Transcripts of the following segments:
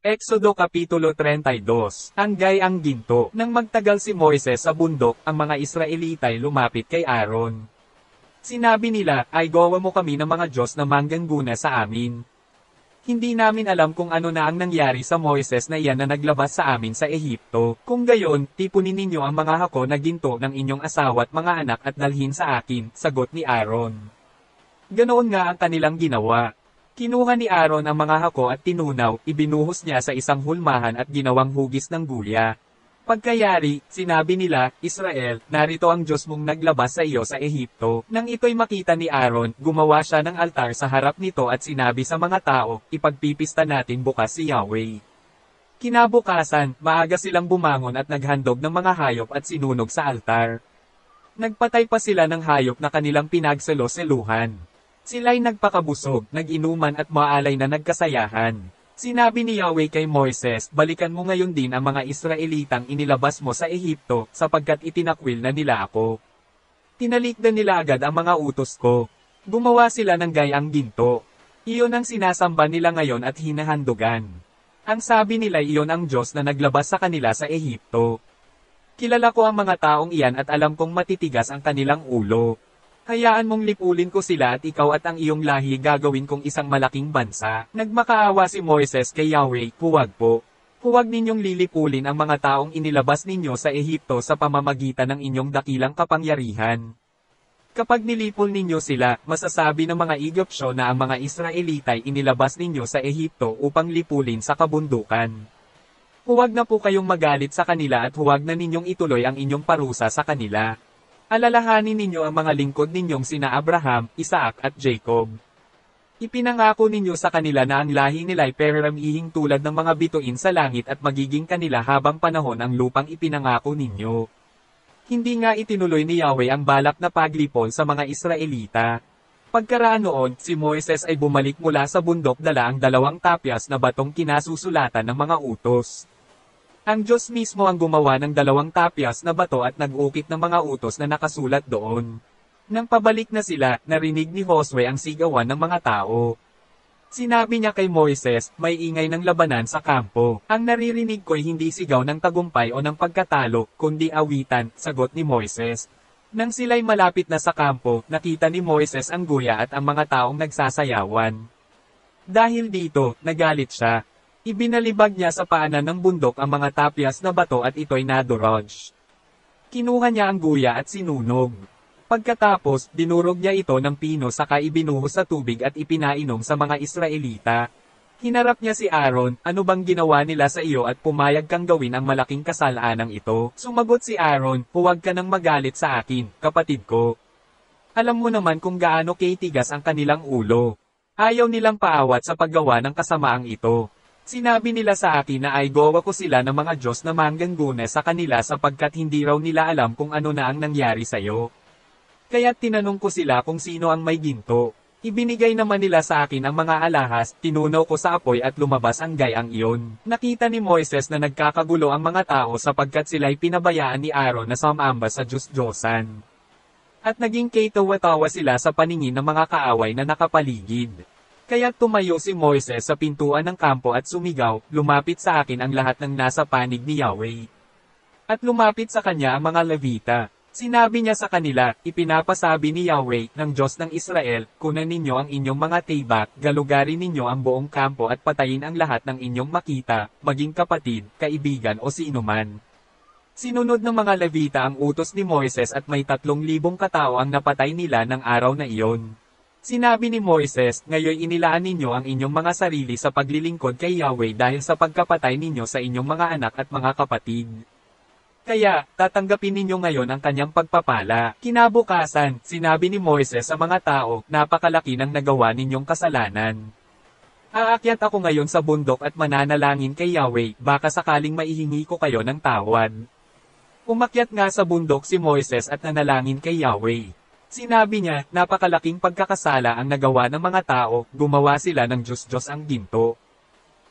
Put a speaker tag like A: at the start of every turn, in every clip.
A: Exodo Kapitulo 32. Ang gayang ginto. Nang magtagal si Moises sa bundok, ang mga Israelitay lumapit kay Aaron. Sinabi nila, ay gawa mo kami ng mga Diyos na manggaguna sa amin. Hindi namin alam kung ano na ang nangyari sa Moises na iyan na naglabas sa amin sa Ehipto. Kung gayon, tipunin ninyo ang mga hako na ginto ng inyong asawa at mga anak at dalhin sa akin, sagot ni Aaron. Ganoon nga ang kanilang ginawa. Kinuha ni Aaron ang mga hako at tinunaw, ibinuhos niya sa isang hulmahan at ginawang hugis ng gulya. Pagkayari, sinabi nila, Israel, narito ang Diyos mong naglabas sa iyo sa Ehipto. Nang ito'y makita ni Aaron, gumawa siya ng altar sa harap nito at sinabi sa mga tao, ipagpipista natin bukas si Yahweh. Kinabukasan, maaga silang bumangon at naghandog ng mga hayop at sinunog sa altar. Nagpatay pa sila ng hayop na kanilang pinagsalo-seluhan. Sila'y nagpakabusog, nag-inuman at maalay na nagkasayahan. Sinabi ni Yahweh kay Moises, balikan mo ngayon din ang mga Israelitang inilabas mo sa Ehipto, sapagkat itinakwil na nila ako. Tinalikdan nila agad ang mga utos ko. Gumawa sila ng gayang ginto. Iyon ang sinasamba nila ngayon at hinahandugan. Ang sabi nila iyon ang Diyos na naglabas sa kanila sa Ehipto. Kilala ko ang mga taong iyan at alam kong matitigas ang kanilang ulo. Hayaan mong lipulin ko sila at ikaw at ang iyong lahi gagawin kong isang malaking bansa. Nagmakaawa si Moises kay Yahweh, huwag po. Huwag ninyong lilipulin ang mga taong inilabas ninyo sa Ehipto sa pamamagitan ng inyong dakilang kapangyarihan. Kapag nilipol ninyo sila, masasabi ng mga Egyptyo na ang mga Israelitay inilabas ninyo sa Ehipto upang lipulin sa kabundukan. Huwag na po kayong magalit sa kanila at huwag na ninyong ituloy ang inyong parusa sa kanila. Alalahanin ninyo ang mga lingkod ninyong sina Abraham, Isaac at Jacob. Ipinangako ninyo sa kanila na ang lahi nila'y pereremihing tulad ng mga bituin sa langit at magiging kanila habang panahon ang lupang ipinangako ninyo. Hindi nga itinuloy ni Yahweh ang balak na paglipol sa mga Israelita. Pagkaraan noon, si Moises ay bumalik mula sa bundok dala ang 2 tapyas na batong kinasusulatan ng mga utos. Ang Diyos mismo ang gumawa ng 2 tapyas na bato at nag-ukit ng mga utos na nakasulat doon. Nang pabalik na sila, narinig ni Josue ang sigawan ng mga tao. Sinabi niya kay Moises, may ingay ng labanan sa kampo. Ang naririnig ko'y hindi sigaw ng tagumpay o ng pagkatalo, kundi awitan, sagot ni Moises. Nang sila'y malapit na sa kampo, nakita ni Moises ang guya at ang mga taong nagsasayawan. Dahil dito, nagalit siya. Ibinalibag niya sa paanan ng bundok ang mga tapyas na bato at ito'y nadurog. Kinuha niya ang guya at sinunog. Pagkatapos, dinurog niya ito ng pino saka ibinuhos sa tubig at ipinainom sa mga Israelita. Hinarap niya si Aaron, ano bang ginawa nila sa iyo at pumayag kang gawin ang malaking kasalanan ito? Sumagot si Aaron, huwag ka nang magalit sa akin, kapatid ko. Alam mo naman kung gaano katigas ang kanilang ulo. Ayaw nilang paawat sa paggawa ng kasamaang ito. Sinabi nila sa akin na ay gawa ko sila ng mga Diyos na manggaguna sa kanila sapagkat hindi raw nila alam kung ano na ang nangyari sa iyo. Kaya tinanong ko sila kung sino ang may ginto. Ibinigay naman nila sa akin ang mga alahas, tinunaw ko sa apoy at lumabas ang gayang iyon. Nakita ni Moises na nagkakagulo ang mga tao sapagkat sila'y pinabayaan ni Aaron na sumamba sa Diyos-Diyosan. At naging katawa-tawa sila sa paningin ng mga kaaway na nakapaligid. Kaya tumayo si Moises sa pintuan ng kampo at sumigaw, lumapit sa akin ang lahat ng nasa panig ni Yahweh. At lumapit sa kanya ang mga Levita. Sinabi niya sa kanila, ipinapasabi ni Yahweh, ng Diyos ng Israel, kunan ninyo ang inyong mga tibak, galugarin ninyo ang buong kampo at patayin ang lahat ng inyong makita, maging kapatid, kaibigan o sino man. Sinunod ng mga Levita ang utos ni Moises at may 3,000 katao ang napatay nila ng araw na iyon. Sinabi ni Moises, ngayon inilaan ninyo ang inyong mga sarili sa paglilingkod kay Yahweh dahil sa pagkapatay ninyo sa inyong mga anak at mga kapatid. Kaya, tatanggapin ninyo ngayon ang kanyang pagpapala. Kinabukasan, sinabi ni Moises sa mga tao, napakalaki ng nagawa ninyong kasalanan. Aakyat ako ngayon sa bundok at mananalangin kay Yahweh, baka sakaling maihingi ko kayo ng tawad. Umakyat nga sa bundok si Moises at nanalangin kay Yahweh. Sinabi niya, napakalaking pagkakasala ang nagawa ng mga tao, gumawa sila ng Diyos-Diyos ang ginto.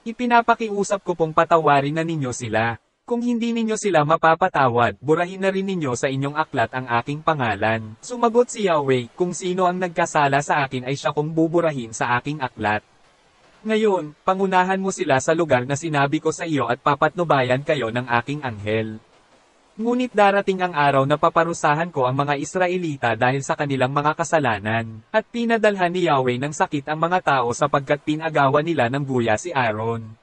A: Ipinapakiusap ko pong patawarin na ninyo sila. Kung hindi ninyo sila mapapatawad, burahin na rin ninyo sa inyong aklat ang aking pangalan. Sumagot si Yahweh, kung sino ang nagkasala sa akin ay siya kong buburahin sa aking aklat. Ngayon, pangunahan mo sila sa lugar na sinabi ko sa iyo at papatnubayan kayo ng aking anghel. Ngunit darating ang araw na paparusahan ko ang mga Israelita dahil sa kanilang mga kasalanan, at pinadalhan ni Yahweh ng sakit ang mga tao sapagkat pinagawa nila ng buya si Aaron.